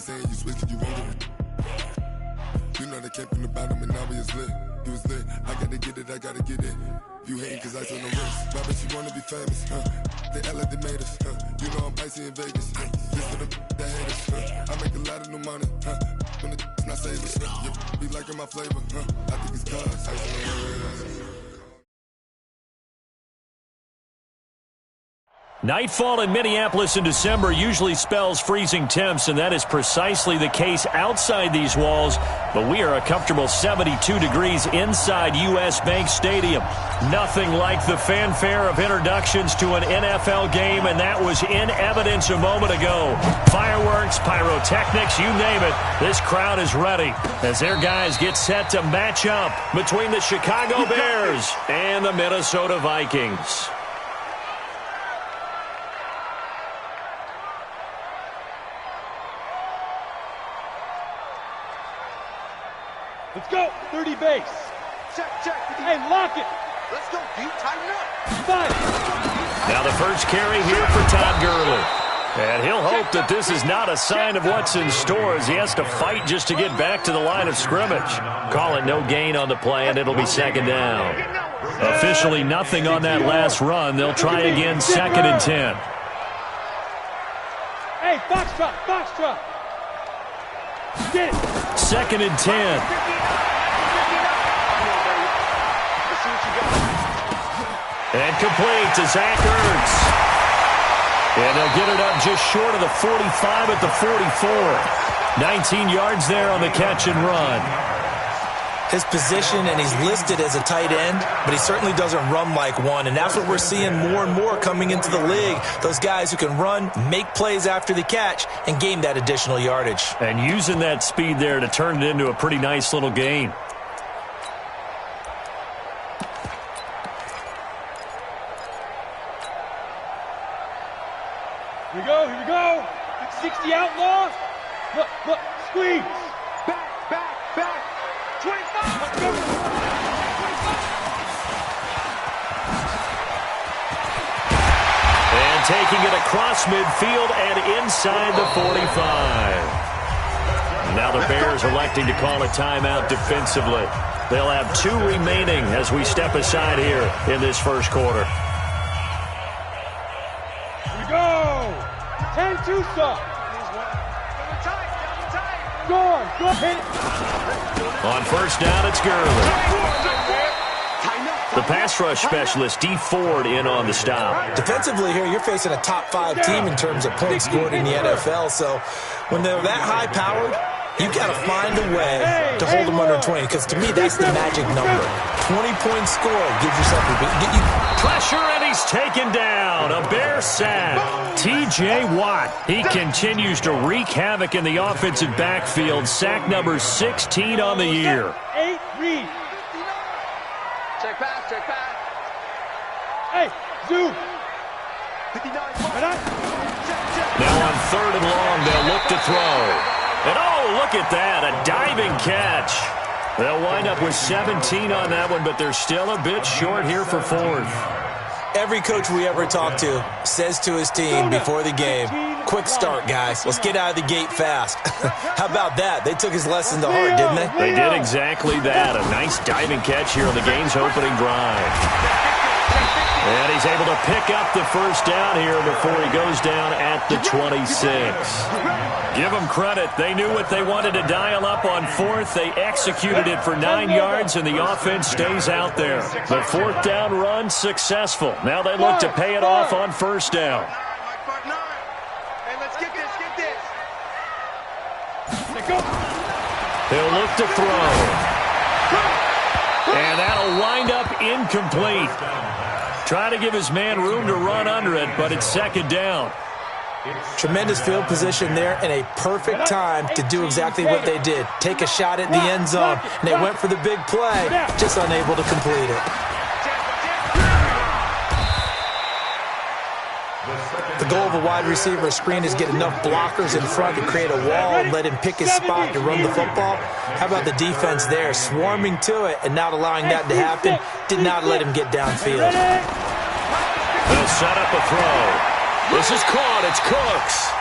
saying you switch, you won't get it. You know they came from the bottom and now we is lit. You was lit, I gotta get it, I gotta get it. You hating cause I on the wrist. Why bet you wanna be famous, They act like they made us, You know I'm icy in Vegas, This for the that hate us, I make a lot of new money, When the not savers, You be liking my flavor, I think it's cause I see on the radar. Nightfall in Minneapolis in December usually spells freezing temps, and that is precisely the case outside these walls. But we are a comfortable 72 degrees inside U.S. Bank Stadium. Nothing like the fanfare of introductions to an NFL game, and that was in evidence a moment ago. Fireworks, pyrotechnics, you name it. This crowd is ready as their guys get set to match up between the Chicago Bears and the Minnesota Vikings. Let's go. 30 base. Check. Hey, lock it. Let's go, D. Tighten up. 5. Now the first carry here for Todd Gurley. And he'll hope that this is not a sign of what's in store as he has to fight just to get back to the line of scrimmage. Call it no gain on the play, and it'll be second down. Officially nothing on that last run. They'll try again, 2nd and 10. Hey, Foxtrot. Get it. 2nd and 10. And complete to Zach Ertz. And they'll get it up just short of the 45 at the 44. 19 yards there on the catch and run. His position, and he's listed as a tight end, but he certainly doesn't run like one, and that's what we're seeing more and more coming into the league. Those guys who can run, make plays after the catch, and gain that additional yardage. And using that speed there to turn it into a pretty nice little gain. Here we go. 60 outlaw. Look, squeeze. Back. 25. Let's go. 25. And taking it across midfield and inside the 45. Now the Bears electing to call a timeout defensively. They'll have 2 remaining as we step aside here in this first quarter. Here we go. 10-2 stop. Go hit it. On first down, it's Gurley. The pass rush specialist, D. Ford, in on the stop. Defensively here, you're facing a top 5 team in terms of points scored in the NFL. So when they're that high-powered, you've got to find a way to hold them under 20. Because to me, that's the magic number. 20-point score gives yourself a pressure, and he's taken down. A Bear sack. T.J. Watt. He continues to wreak havoc in the offensive backfield. Sack number 16 on the year. 8 read. Check pass. Hey, zoom. 59. Now on 3rd and long, they'll look to throw. And oh, look at that, a diving catch. They'll wind up with 17 on that one, but they're still a bit short here for 4th. Every coach we ever talk to says to his team before the game, quick start, guys. Let's get out of the gate fast. How about that? They took his lesson to heart, didn't they? They did exactly that. A nice diving catch here on the game's opening drive. And he's able to pick up the first down here before he goes down at the 26. Give them credit. They knew what they wanted to dial up on 4th. They executed it for 9 yards, and the offense stays out there. The 4th down run successful. Now they look to pay it off on 1st down. Hey, let's get this. He'll look to throw. And that'll wind up incomplete. Try to give his man room to run under it, but it's 2nd down. Tremendous field position there and a perfect time to do exactly what they did. Take a shot at the end zone, and they went for the big play, just unable to complete it. The goal of a wide receiver screen is get enough blockers in front to create a wall and let him pick his spot to run the football. How about the defense there, swarming to it and not allowing that to happen? Did not let him get downfield. They'll set up a throw. This is caught. It's Cooks.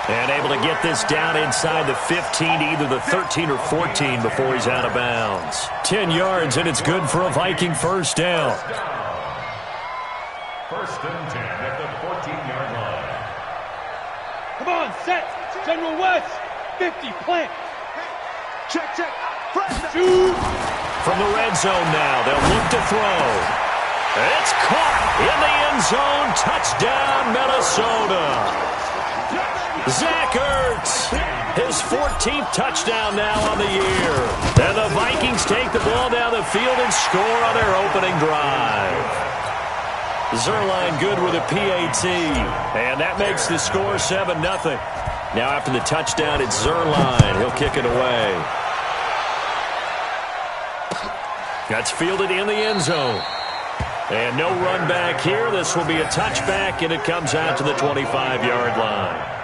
And able to get this down inside the 15 to either the 13 or 14 before he's out of bounds. 10 yards, and it's good for a Viking first down. First and 10 at the 14-yard line. Come on, set. General West. 50, plant. Check, check. Shoot. From the red zone now, they'll look to throw. It's caught in the end zone. Touchdown, Minnesota. Zach Ertz, his 14th touchdown now on the year. And the Vikings take the ball down the field and score on their opening drive. Zerline good with a PAT. And that makes the score 7-0. Now after the touchdown, it's Zerline. He'll kick it away. That's fielded in the end zone. And no run back here. This will be a touchback, and it comes out to the 25-yard line.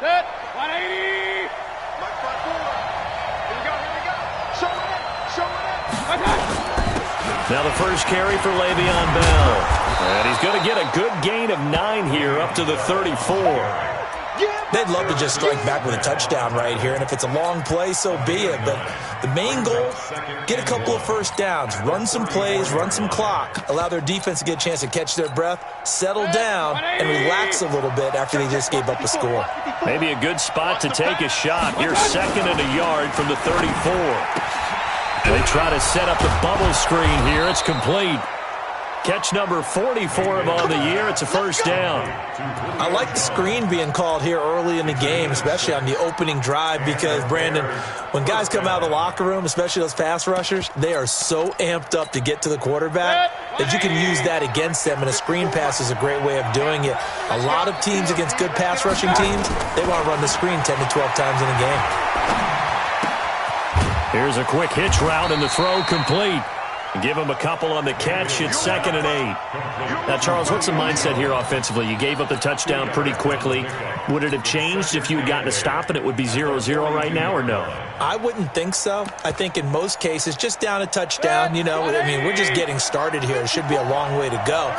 Set. 180. Mike 5-4. Here we go, here we go. Show it. Okay. Now the first carry for Le'Veon Bell. And he's going to get a good gain of 9 here up to the 34. They'd love to just strike back with a touchdown right here, and if it's a long play, so be it. But the main goal, get a couple of first downs, run some plays, run some clock, allow their defense to get a chance to catch their breath, settle down, and relax a little bit after they just gave up a score. Maybe a good spot to take a shot. Here's 2nd and a yard from the 34. They try to set up the bubble screen here. It's complete. Catch number 40 for him on the year. It's a first down. I like the screen being called here early in the game, especially on the opening drive, because, Brandon, when guys come out of the locker room, especially those pass rushers, they are so amped up to get to the quarterback that you can use that against them, and a screen pass is a great way of doing it. A lot of teams against good pass rushing teams, they want to run the screen 10 to 12 times in a game. Here's a quick hitch route, and the throw complete. Give him a couple on the catch. It's 2nd and 8. Now, Charles, what's the mindset here offensively? You gave up the touchdown pretty quickly. Would it have changed if you had gotten a stop and it would be 0-0 right now, or no? I wouldn't think so. I think in most cases, just down a touchdown, we're just getting started here. It should be a long way to go.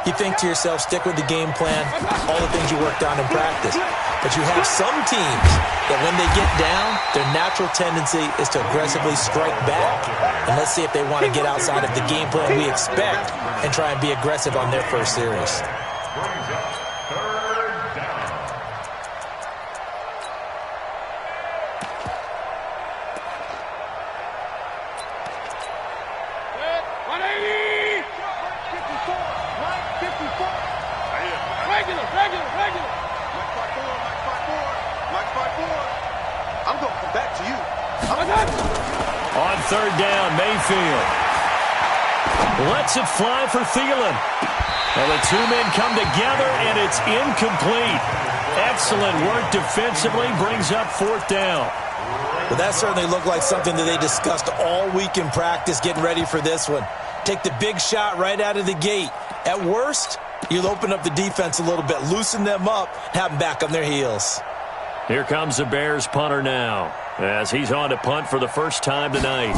You think to yourself, stick with the game plan, all the things you worked on in practice. But you have some teams that when they get down, their natural tendency is to aggressively strike back. And let's see if they want to get outside of the game plan we expect and try and be aggressive on their first series. On 3rd down, Mayfield lets it fly for Thielen. And the two men come together, and it's incomplete. Excellent work defensively, brings up 4th down. Well, that certainly looked like something that they discussed all week in practice, getting ready for this one. Take the big shot right out of the gate. At worst, you'll open up the defense a little bit, loosen them up, have them back on their heels. Here comes the Bears punter now, as he's on to punt for the first time tonight.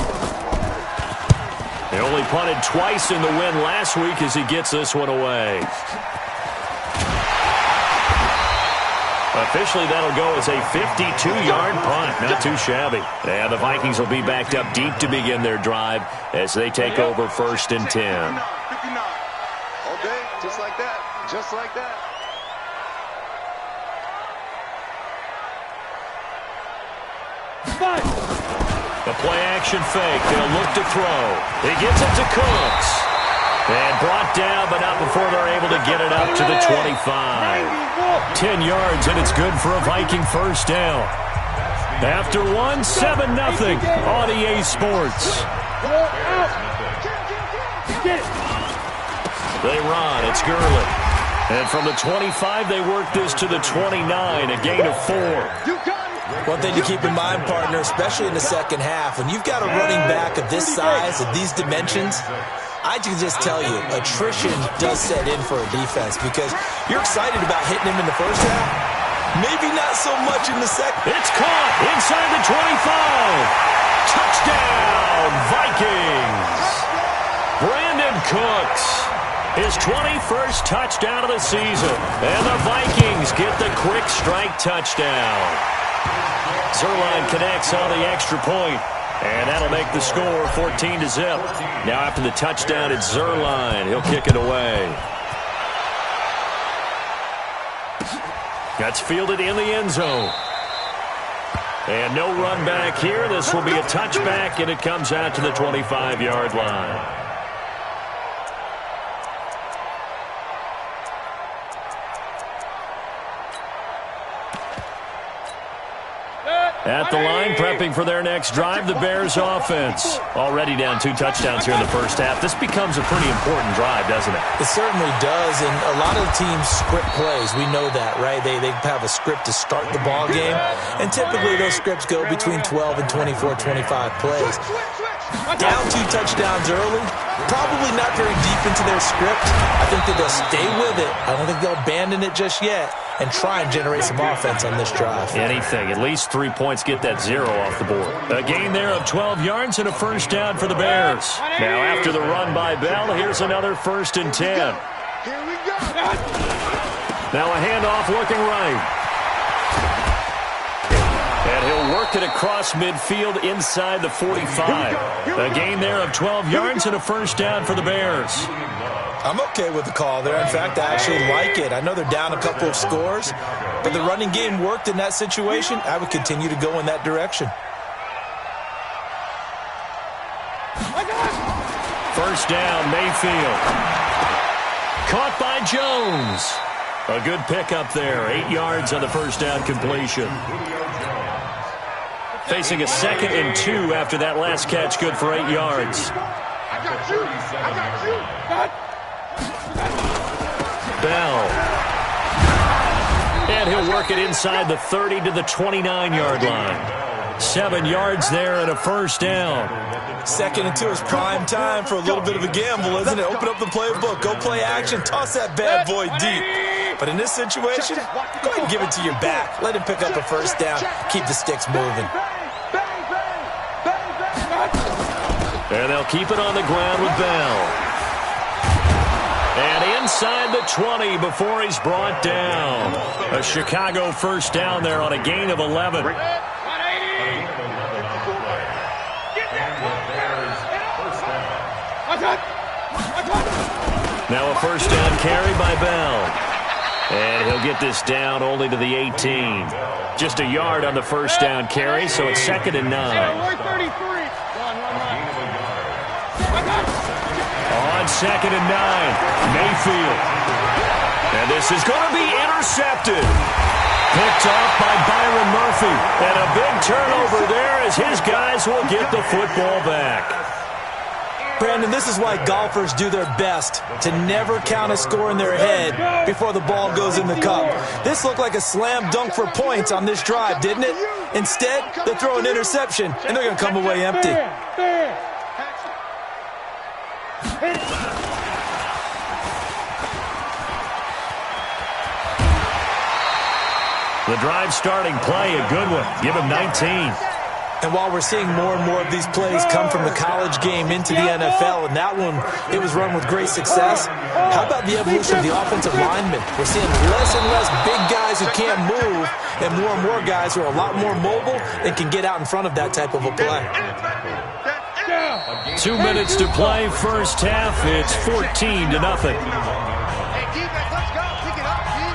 They only punted twice in the win last week as he gets this one away. Officially, that'll go as a 52-yard punt. Not too shabby. And the Vikings will be backed up deep to begin their drive as they take over 1st and 10. 59. All day, just like that. Just like that. The play-action fake. They'll look to throw. He gets it to Cooks. And brought down, but not before they're able to get it up to the 25. 10 yards, and it's good for a Viking first down. After 7-0 on EA Sports. They run. It's Gurley. And from the 25, they work this to the 29, a gain of 4. One thing to keep in mind, partner, especially in the second half, when you've got a running back of this size, of these dimensions, I can just tell you, attrition does set in for a defense because you're excited about hitting him in the first half, Maybe not so much in the second. It's caught inside the 25. Touchdown, Vikings. Brandon Cooks, his 21st touchdown of the season. And the Vikings get the quick strike touchdown. Zuerlein connects on the extra point, and that'll make the score 14-0. Now after the touchdown, it's Zuerlein. He'll kick it away. That's fielded in the end zone. And no run back here. This will be a touchback, and it comes out to the 25-yard line. At the line, prepping for their next drive, the Bears offense. Already down 2 touchdowns here in the first half. This becomes a pretty important drive, doesn't it? It certainly does, and a lot of the teams script plays. We know that, right? They have a script to start the ball game, and typically those scripts go between 12 and 24, 25 plays. Down 2 touchdowns early, probably not very deep into their script. I think that they'll stay with it. I don't think they'll abandon it just yet and try and generate some offense on this drive. Anything. At least 3 points, get that 0 off the board. A gain there of 12 yards and a first down for the Bears. Now after the run by Bell, here's another 1st and 10. Here we go. Now a handoff looking right. And he'll work it across midfield inside the 45. A gain there of 12 yards and a first down for the Bears. I'm okay with the call there. In fact, I actually like it. I know they're down a couple of scores, but the running game worked in that situation. I would continue to go in that direction. First down, Mayfield. Caught by Jones. A good pickup there. 8 yards on the first down completion. Facing a 2nd and 2 after that last catch, good for 8 yards. I got you. I got you. Bell. And he'll work it inside the 30 to the 29-yard line. 7 yards there and a first down. 2nd and 2 is prime time for a little bit of a gamble, isn't it? Open up the playbook, go play action, toss that bad boy deep. But in this situation, go ahead and give it to your back. Let him pick up a first down. Keep the sticks moving. And they'll keep it on the ground with Bell. And inside the 20 before he's brought down. A Chicago first down there on a gain of 11. Now a first down carry by Bell. And he'll get this down only to the 18. Just a yard on the first down carry, so it's 2nd and 9. On 2nd and 9, Mayfield. And this is going to be intercepted. Picked off by Byron Murphy. And a big turnover there as his guys will get the football back. Brandon, this is why golfers do their best to never count a score in their head before the ball goes in the cup. This looked like a slam dunk for points on this drive, didn't it? Instead, they throw an interception, and they're going to come away empty. The drive starting play, a good one. Give him 19. And while we're seeing more and more of these plays come from the college game into the NFL, and that one, it was run with great success, how about the evolution of the offensive linemen? We're seeing less and less big guys who can't move, and more guys who are a lot more mobile and can get out in front of that type of a play. 2 minutes to play, first half. It's 14-0. Hey, defense, let's go. Pick it up, G.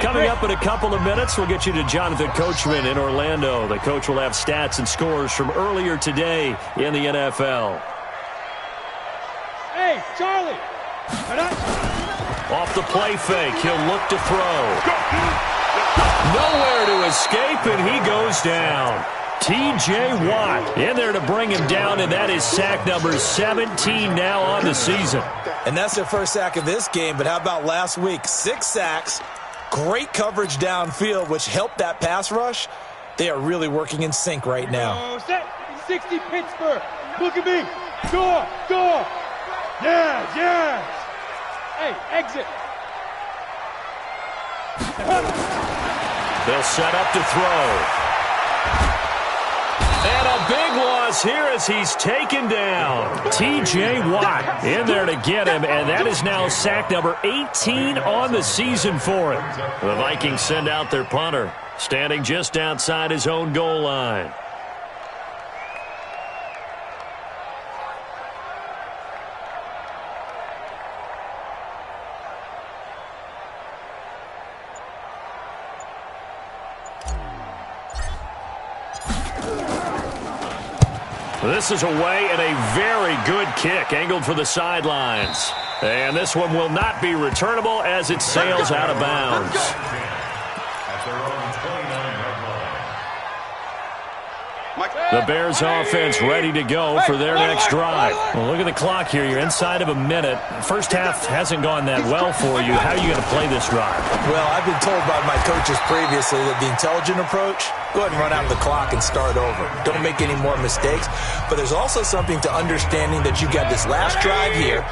Coming up in a couple of minutes, we'll get you to Jonathan Coachman in Orlando. The coach will have stats and scores from earlier today in the NFL. Hey, Charlie. Off the play fake, he'll look to throw. Nowhere to escape, and he goes down. T.J. Watt in there to bring him down, and that is sack number 17 now on the season. And that's their first sack of this game, but how about last week? 6 sacks, great coverage downfield, which helped that pass rush. They are really working in sync right now. Oh, set 60 Pittsburgh. Look at me. Go, go. Yes, yes. Hey, exit. They'll set up to throw. And a big loss here as he's taken down. T.J. Watt in there to get him, and that is now sack number 18 on the season for him. The Vikings send out their punter, standing just outside his own goal line. This is away and a very good kick angled for the sidelines. And this one will not be returnable as it sails out of bounds. The Bears offense ready to go for their next drive. Well, look at the clock here. You're inside of a minute. First half hasn't gone that well for you. How are you going to play this drive? Well, I've been told by my coaches previously that the intelligent approach, go ahead and run out the clock and start over. Don't make any more mistakes. But there's also something to understanding that you got this last drive here.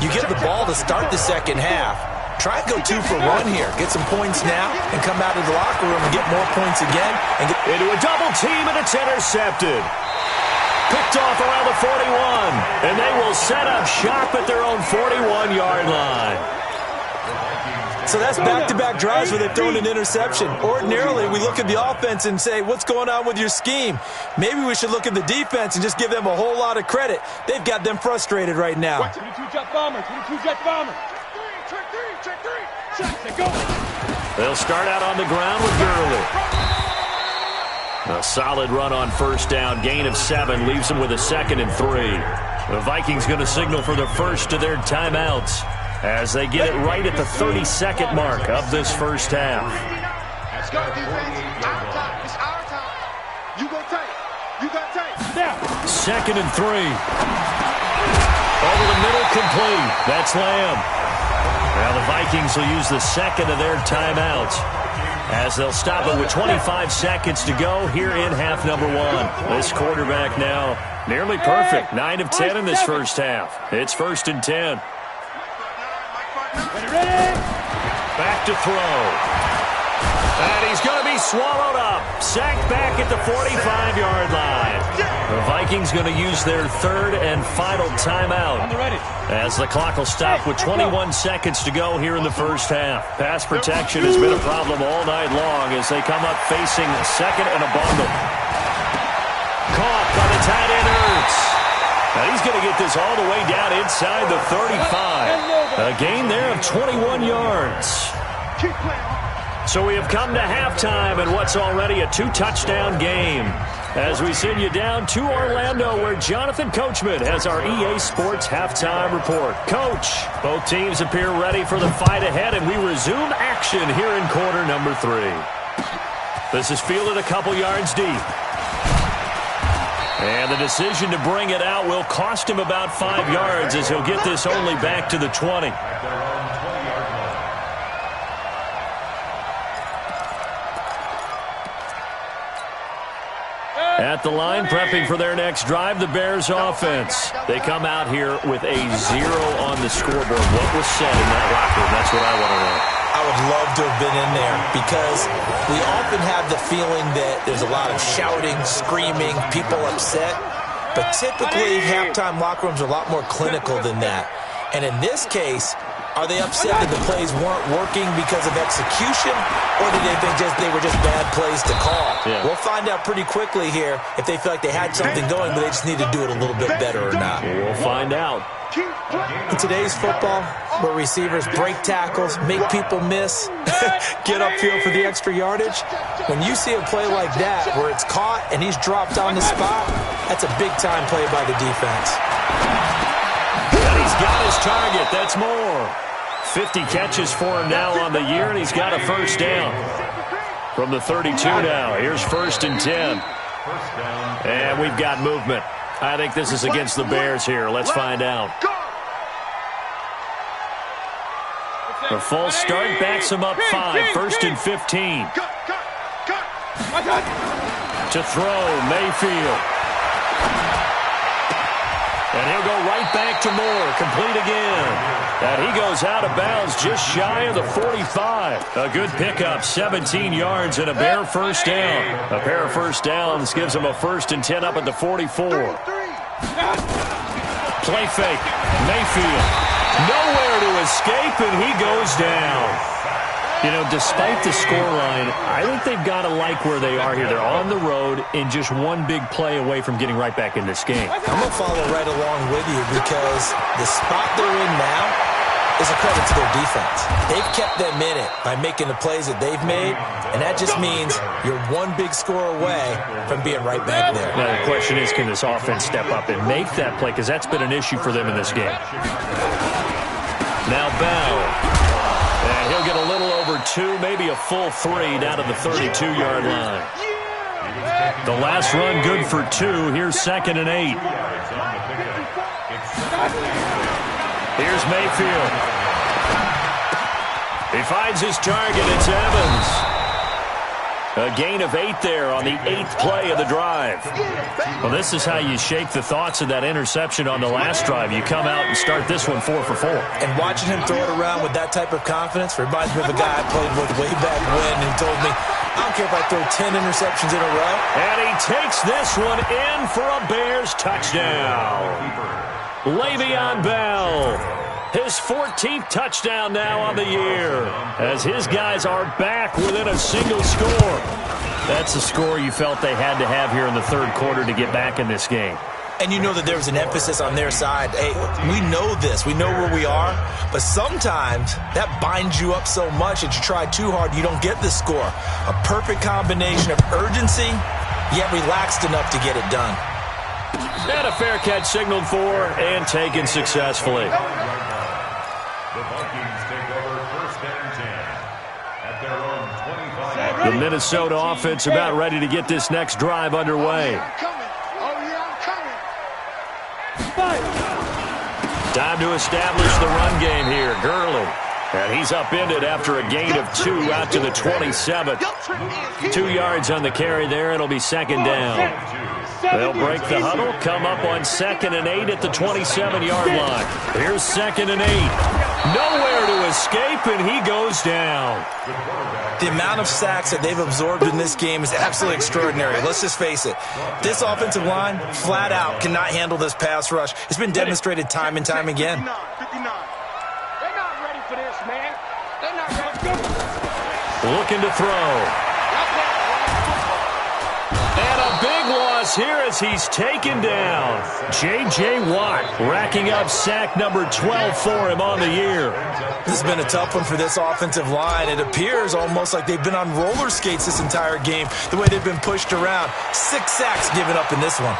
You get the ball to start the second half. Try and go 2 for 1 here. Get some points now and come out of the locker room and get more points again. And get into a double team, and it's intercepted. Picked off around the 41. And they will set up shop at their own 41-yard line. So that's back-to-back drives where they've thrown an interception. Ordinarily, we look at the offense and say, what's going on with your scheme? Maybe we should look at the defense and just give them a whole lot of credit. They've got them frustrated right now. 22-jet bomber, 22-jet bomber. Check three. Go. They'll start out on the ground with Gurley. A solid run on first down. Gain of 7 leaves them with a 2nd and 3. The Vikings going to signal for the first of their timeouts as they get it right at the 32nd mark of this first half. Let's go, defense. Our time. It's our time. You go tight. You got tight. Now. 2nd and 3. Over the middle, complete. That's Lamb. Now the Vikings will use the 2nd of their timeouts as they'll stop it with 25 seconds to go here in half number 1. This quarterback now nearly perfect. 9 of 10 in this first half. It's 1st and 10. Ready. Back to throw. And he's going to be swallowed up. Sacked back at the 45-yard line. The Vikings going to use their 3rd and final timeout as the clock will stop with 21 seconds to go here in the first half. Pass protection has been a problem all night long as they come up facing 2nd and a bundle. Caught by the tight end Ertz. Now he's going to get this all the way down inside the 35. A gain there of 21 yards. Keep playing. So we have come to halftime in what's already a 2-touchdown game as we send you down to Orlando where Jonathan Coachman has our EA Sports halftime report. Coach, both teams appear ready for the fight ahead, and we resume action here in quarter number 3. This is fielded a couple yards deep. And the decision to bring it out will cost him about 5 yards as he'll get this only back to the 20. At the line, prepping for their next drive, the Bears offense. They come out here with a 0 on the scoreboard. What was said in that locker room? That's what I want to know. I would love to have been in there because we often have the feeling that there's a lot of shouting, screaming, people upset. But typically, halftime locker rooms are a lot more clinical than that. And in this case, are they upset that the plays weren't working because of execution, or did they think they were just bad plays to call? Yeah. We'll find out pretty quickly here if they feel like they had something going, but they just need to do it a little bit better or not. We'll find out. In today's football, where receivers break tackles, make people miss, get upfield for the extra yardage, when you see a play like that where it's caught and he's dropped on the spot, that's a big-time play by the defense. And he's got his target. That's more. 50 catches for him now on the year, and he's got a first down. From the 32 now, here's 1st and 10. And we've got movement. I think this is against the Bears here. Let's find out. The false start backs him up 5. 1st and 15. To throw, Mayfield. And he'll go right back to Moore. Complete again. And he goes out of bounds just shy of the 45. A good pickup, 17 yards and a Bear first down. A pair of first downs gives him a 1st and 10 up at the 44. Play fake. Mayfield. Nowhere to escape, and he goes down. You know, despite the scoreline, I think they've got to like where they are here. They're on the road and just one big play away from getting right back in this game. I'm going to follow right along with you because the spot they're in now is a credit to their defense. They've kept them in it by making the plays that they've made, and that just means you're one big score away from being right back there. Now, the question is, can this offense step up and make that play? Because that's been an issue for them in this game. Now Bell. And he'll get a little over 2, maybe a full 3 down to the 32-yard line. The last run good for 2. Here's 2nd and 8. Here's Mayfield. He finds his target. It's Evans. A gain of 8 there on the 8th play of the drive. Well, this is how you shake the thoughts of that interception on the last drive. You come out and start this one 4 for 4. And watching him throw it around with that type of confidence reminds me of a guy I played with way back when who told me, I don't care if I throw 10 interceptions in a row. And he takes this one in for a Bears touchdown. Le'Veon Bell. His 14th touchdown now on the year as his guys are back within a single score. That's a score you felt they had to have here in the 3rd quarter to get back in this game. And you know that there was an emphasis on their side. Hey, we know this. We know where we are. But sometimes that binds you up so much that you try too hard, you don't get the score. A perfect combination of urgency, yet relaxed enough to get it done. And a fair catch signaled for and taken successfully. The Vikings take over 1st and 10 at their own 25. The Minnesota offense about ready to get this next drive underway. Time to establish the run game here. Gurley. And he's upended after a gain of 2 out to the 27. 2 yards on the carry there. It'll be 2nd down. They'll break the huddle, come up on 2nd and 8 at the 27-yard line. Here's 2nd and 8. Nowhere to escape, and he goes down. The amount of sacks that they've absorbed in this game is absolutely extraordinary. Let's just face it. This offensive line, flat out, cannot handle this pass rush. It's been demonstrated time and time again. They're not ready for this, man. They're not ready. Looking to throw. And a big loss here as he's taken down. J.J. Watt racking up sack number 12 for him on the year. This has been a tough one for this offensive line. It appears almost like they've been on roller skates this entire game, the way they've been pushed around. 6 sacks given up in this one.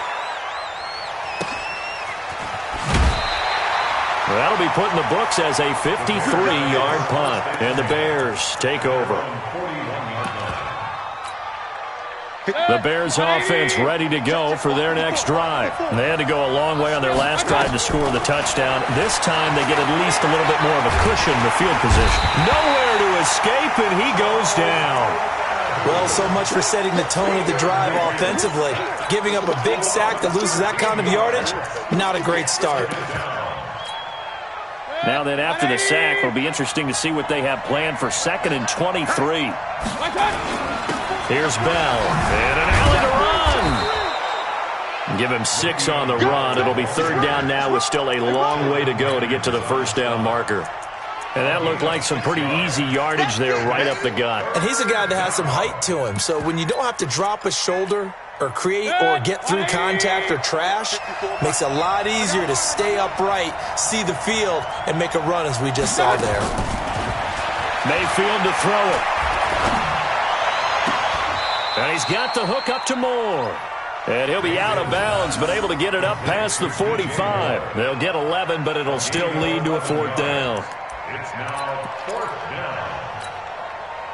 Well, that'll be put in the books as a 53-yard punt. And the Bears take over. The Bears offense ready to go for their next drive. They had to go a long way on their last drive to score the touchdown. This time they get at least a little bit more of a cushion in the field position. Nowhere to escape, and he goes down. Well, so much for setting the tone of the drive offensively. Giving up a big sack that loses that kind of yardage, not a great start. Now then, after the sack, it'll be interesting to see what they have planned for 2nd and 23. Here's Bell. And an alley to run. Give him 6 on the run. It'll be 3rd down now with still a long way to go to get to the 1st down marker. And that looked like some pretty easy yardage there right up the gut. And he's a guy that has some height to him. So when you don't have to drop a shoulder or create or get through contact or trash, makes it a lot easier to stay upright, see the field, and make a run as we just saw there. Mayfield to throw it. And he's got the hook up to Moore. And he'll be out of bounds, but able to get it up past the 45. They'll get 11, but it'll still lead to a 4th down. It's now 4th down.